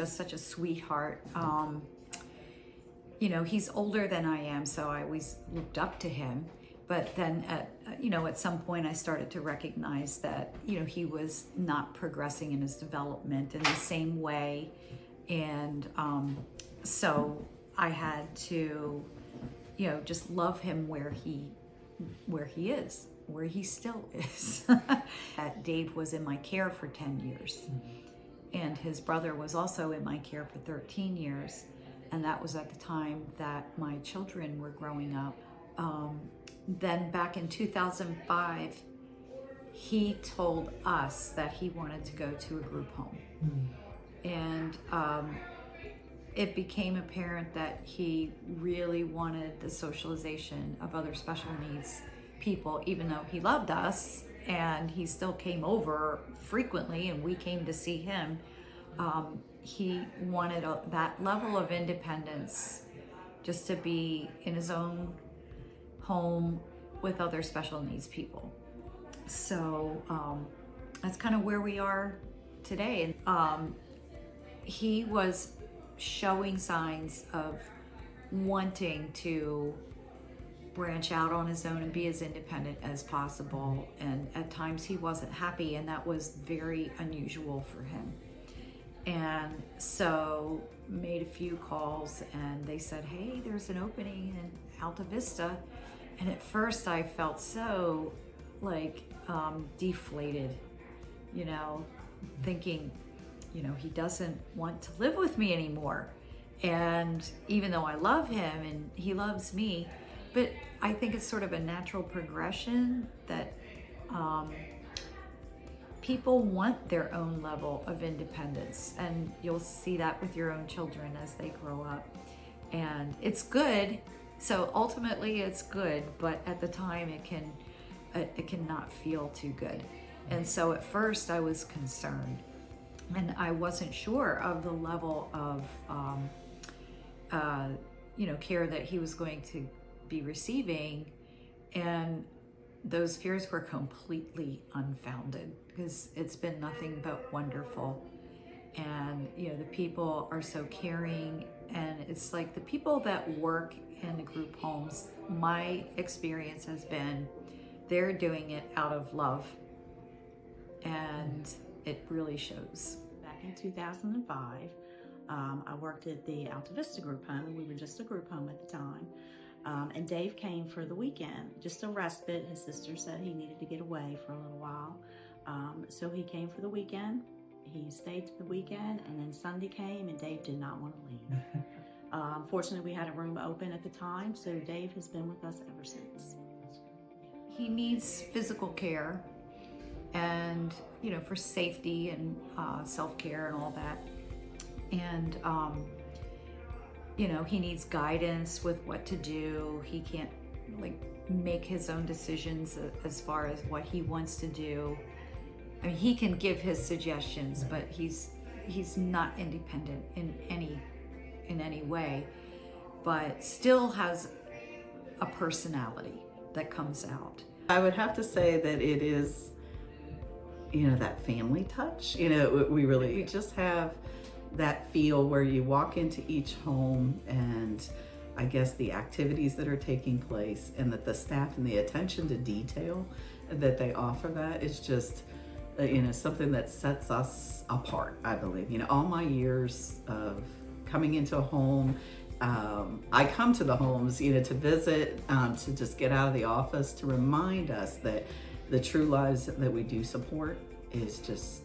just such a sweetheart. He's older than I am, so I always looked up to him. But then at some point I started to recognize that, he was not progressing in his development in the same way. And so I had to, just love him where he is, where he still is. Dave was in my care for 10 years. And his brother was also in my care for 13 years. And that was at the time that my children were growing up. Then back in 2005, he told us that he wanted to go to a group home. And it became apparent that he really wanted the socialization of other special needs people, even though he loved us and he still came over frequently and we came to see him. He wanted that level of independence, just to be in his own home with other special needs people. So that's kind of where we are today. And he was showing signs of wanting to branch out on his own and be as independent as possible. And at times he wasn't happy, and that was very unusual for him. And so made a few calls and they said, hey, there's an opening in Alta Vista. And at first I felt so deflated, thinking, he doesn't want to live with me anymore. And even though I love him and he loves me, but I think it's sort of a natural progression that people want their own level of independence, and you'll see that with your own children as they grow up. And it's good. So ultimately it's good, but at the time it can not feel too good. And so at first I was concerned, and I wasn't sure of the level of care that he was going to be receiving. And those fears were completely unfounded, because it's been nothing but wonderful. And the people are so caring, and it's like the people that work in the group homes, my experience has been they're doing it out of love, and it really shows. Back in 2005, I worked at the Alta Vista group home, and we were just a group home at the time. And Dave came for the weekend, just a respite. His sister said he needed to get away for a little while. So he came for the weekend. He stayed for the weekend, and then Sunday came and Dave did not want to leave. Fortunately, we had a room open at the time, so Dave has been with us ever since. He needs physical care and, for safety and self-care and all that. And, he needs guidance with what to do. He can't make his own decisions as far as what he wants to do. I mean, he can give his suggestions, but he's not independent in any way, but still has a personality that comes out. I would have to say that it is, that family touch. We really just have that feel where you walk into each home, and I guess the activities that are taking place, and that the staff and the attention to detail that they offer, that is just something that sets us apart, I believe. All my years of coming into a home, I come to the homes, to visit, to just get out of the office, to remind us that the true lives that we do support is just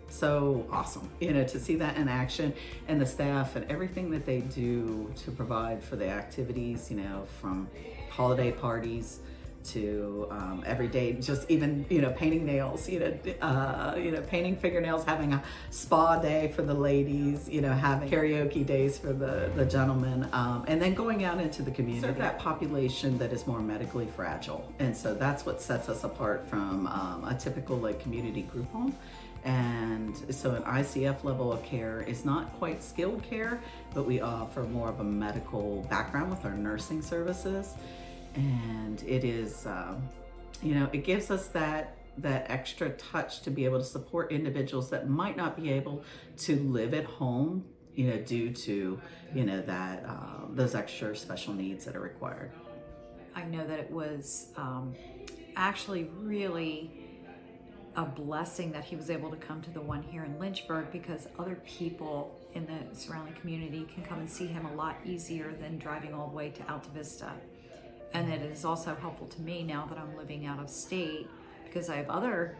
so awesome, to see that in action, and the staff and everything that they do to provide for the activities, from holiday parties to every day, just even painting nails, painting fingernails, having a spa day for the ladies, having karaoke days for the gentlemen, and then going out into the community, serve that population that is more medically fragile. And so that's what sets us apart from a typical community group home. And so an ICF level of care is not quite skilled care, but we offer more of a medical background with our nursing services. And it is, it gives us that extra touch to be able to support individuals that might not be able to live at home due to, that those extra special needs that are required. I know that it was actually really a blessing that he was able to come to the one here in Lynchburg, because other people in the surrounding community can come and see him a lot easier than driving all the way to Alta Vista. And it is also helpful to me now that I'm living out of state, because I have other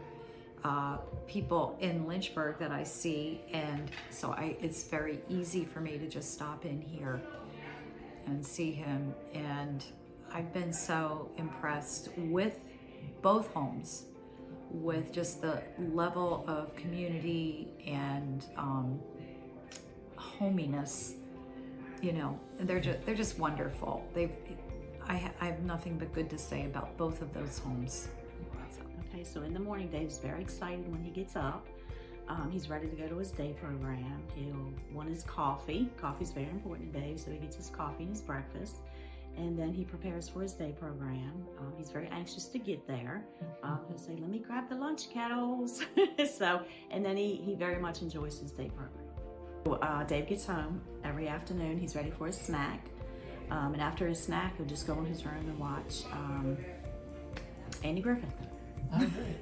people in Lynchburg that I see, and so it's very easy for me to just stop in here and see him. And I've been so impressed with both homes, with just the level of community and hominess. They're just wonderful. I have nothing but good to say about both of those homes. Okay, so in the morning, Dave's very excited when he gets up. He's ready to go to his day program. He'll want his coffee. Coffee's very important to Dave, so he gets his coffee and his breakfast. And then he prepares for his day program. He's very anxious to get there. He'll say, "Let me grab the lunch, kiddos." And then he very much enjoys his day program. Dave gets home every afternoon. He's ready for his snack. And after his snack, he'll just go in his room and watch Andy Griffith.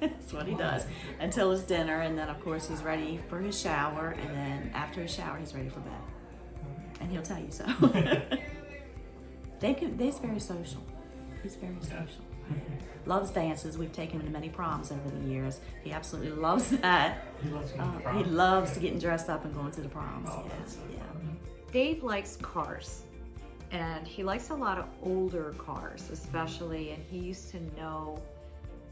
That's what he does until his dinner, and then of course he's ready for his shower, and then after his shower he's ready for bed, and he'll tell you so. Dave's very social. He's very social. Loves dances. We've taken him to many proms over the years. He absolutely loves that. He loves getting dressed up and going to the proms. Yeah. Dave likes cars, and he likes a lot of older cars especially, and he used to know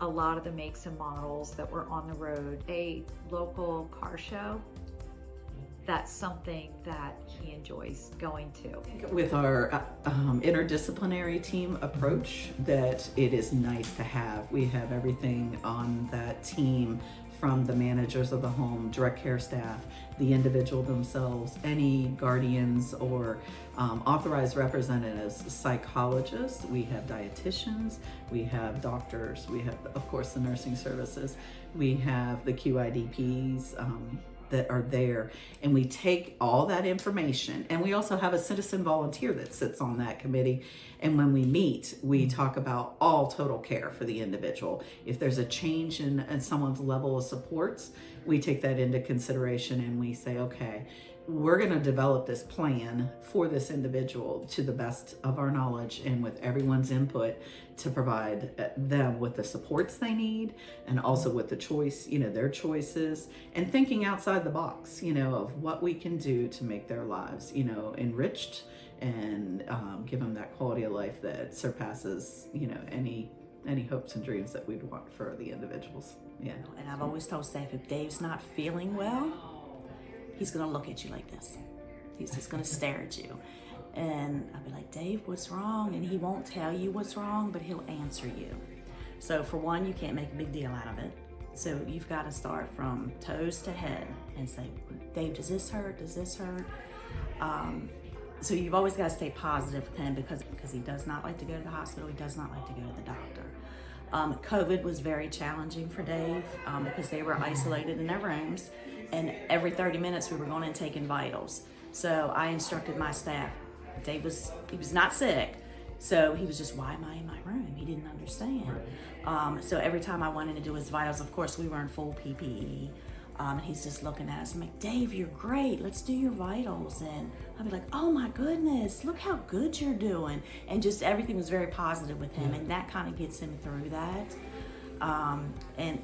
a lot of the makes and models that were on the road. A local car show, that's something that he enjoys going to. With our interdisciplinary team approach, that it is nice to have. We have everything on that team, from the managers of the home, direct care staff, the individual themselves, any guardians or authorized representatives, psychologists, we have dietitians, we have doctors, we have, of course, the nursing services, we have the QIDPs that are there, and we take all that information, and we also have a citizen volunteer that sits on that committee, and when we meet, we talk about all total care for the individual. If there's a change in someone's level of supports, we take that into consideration, and we say, okay, we're going to develop this plan for this individual to the best of our knowledge and with everyone's input to provide them with the supports they need, and also with the choice, their choices, and thinking outside the box, of what we can do to make their lives, enriched, and give them that quality of life that surpasses, any hopes and dreams that we'd want for the individuals. Yeah. And I've always told staff, if Dave's not feeling well, he's gonna look at you like this. He's just gonna stare at you. And I'll be like, "Dave, what's wrong?" And he won't tell you what's wrong, but he'll answer you. So for one, you can't make a big deal out of it. So you've got to start from toes to head and say, "Dave, does this hurt? Does this hurt?" So you've always got to stay positive with him, because he does not like to go to the hospital. He does not like to go to the doctor. COVID was very challenging for Dave because they were isolated in their rooms, and every 30 minutes we were going and taking vitals. So I instructed my staff. Dave was not sick, so he was just, "Why am I in my room?" He didn't understand. So every time I went in to do his vitals, of course we were in full PPE, and he's just looking at us. I'm like, "Dave, you're great. Let's do your vitals." And I'll be like, "Oh my goodness, look how good you're doing." And just everything was very positive with him, and that kind of gets him through that.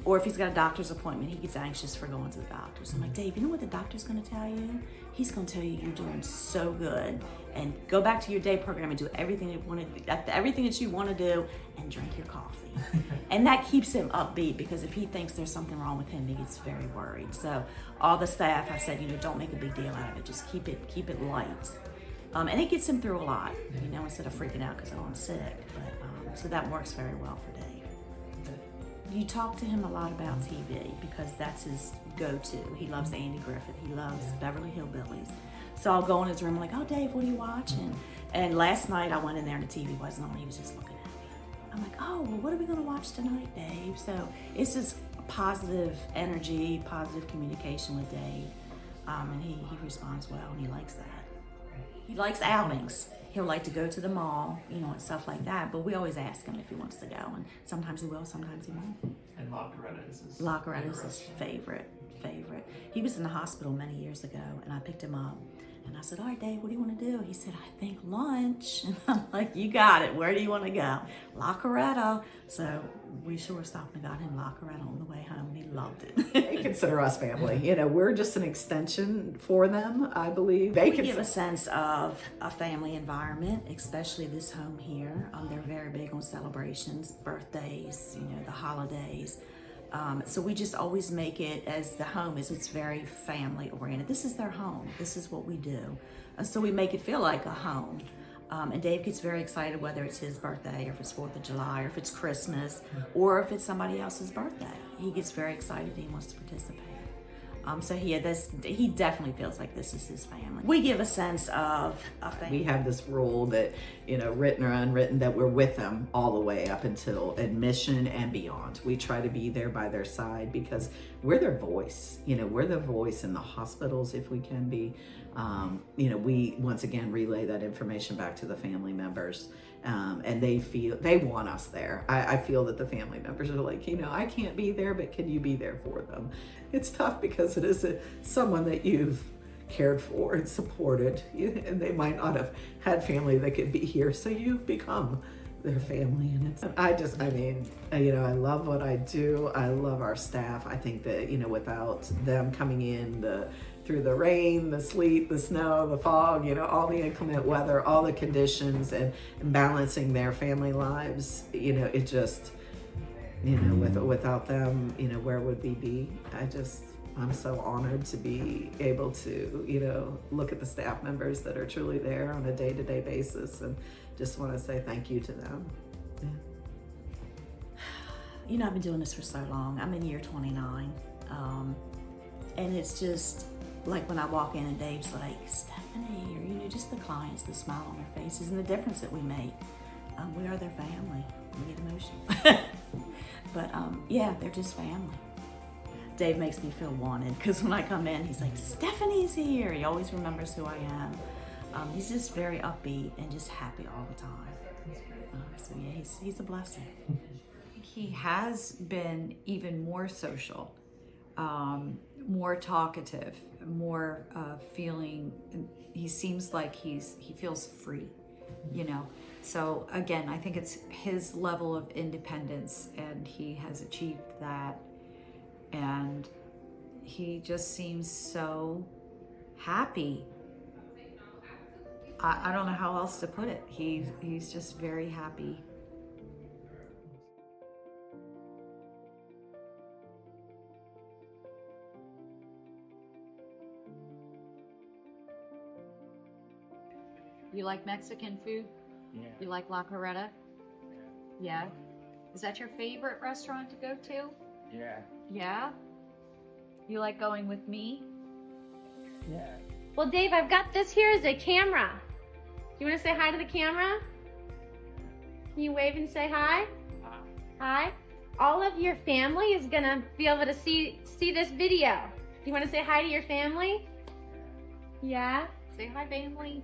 Or if he's got a doctor's appointment, he gets anxious for going to the doctor. So I'm like, "Dave, you know what the doctor's going to tell you? He's going to tell you you're doing so good, and go back to your day program and do everything that you want to do, and drink your coffee." And that keeps him upbeat, because if he thinks there's something wrong with him, he gets very worried. So all the staff, I said, don't make a big deal out of it. Just keep it light. And it gets him through a lot, instead of freaking out because, "Oh, I'm sick." But so that works very well for Dave. You talk to him a lot about TV, because that's his go-to. He loves Andy Griffith. He loves Beverly Hillbillies. So I'll go in his room like, "Oh, Dave, what are you watching?" And last night I went in there and the TV wasn't on. He was just looking at me. I'm like, "Oh, well, what are we going to watch tonight, Dave?" So it's just positive energy, positive communication with Dave. And he responds well, and he likes that. He likes outings. He'll like to go to the mall, you know, and stuff like that, but we always ask him if he wants to go, and sometimes he will, sometimes he won't. And Lockeretta is his Lockeretta is his favorite. He was in the hospital many years ago, and I picked him up, and I said, all right, Dave, what do you want to do? He said, I think lunch. And I'm like, you got it. Where do you want to go? Lockeretta. So we sure stopped and got him Lockeretta on the way home. He loved it. They consider us family. You know, we're just an extension for them, I believe. They We give a sense of a family environment, especially this home here. They're very big on celebrations, birthdays, you know, the holidays. So we just always make it as the home is. It's very family oriented. This is their home. This is what we do. So we make it feel like a home. And Dave gets very excited whether it's his birthday or if it's 4th of July or if it's Christmas or if it's somebody else's birthday. He gets very excited. He wants to participate. So he definitely feels like this is his family. We give a sense of a family. We have this rule that, you know, written or unwritten, that we're with them all the way up until admission and beyond. We try to be there by their side because we're their voice. You know, we're the voice in the hospitals if we can be. You know, we once again relay that information back to the family members. And they want us there. I feel that the family members are like, you know, I can't be there, but can you be there for them? It's tough because it is someone that you've cared for and supported, and they might not have had family that could be here, so you've become their family. And you know, I love what I do. I love our staff. I think that, you know, without them coming in through the rain, the sleet, the snow, the fog, you know, all the inclement weather, all the conditions, and balancing their family lives, you know, it just, you know, without them, you know, where would we be? I'm so honored to be able to, you know, look at the staff members that are truly there on a day-to-day basis, and just want to say thank you to them. Yeah. You know, I've been doing this for so long. I'm in year 29. And it's just like when I walk in and Dave's like, Stephanie, or, you know, just the clients, the smile on their faces and the difference that we make. We are their family. We get emotional. But yeah, they're just family. Dave makes me feel wanted because when I come in, he's like, Stephanie's here. He always remembers who I am. He's just very upbeat and just happy all the time. So yeah, he's a blessing. He has been even more social, more talkative, more feeling. He seems like he feels free, you know. So again, I think it's his level of independence, and he has achieved that. And he just seems so happy. I don't know how else to put it. He's just very happy. You like Mexican food? Yeah. You like La Carreta? Yeah. Is that your favorite restaurant to go to? Yeah. Yeah? You like going with me? Yeah. Well, Dave, I've got this here as a camera. Do you want to say hi to the camera? Can you wave and say hi? Hi. Hi. All of your family is going to be able to see this video. Do you want to say hi to your family? Yeah? Say hi, family.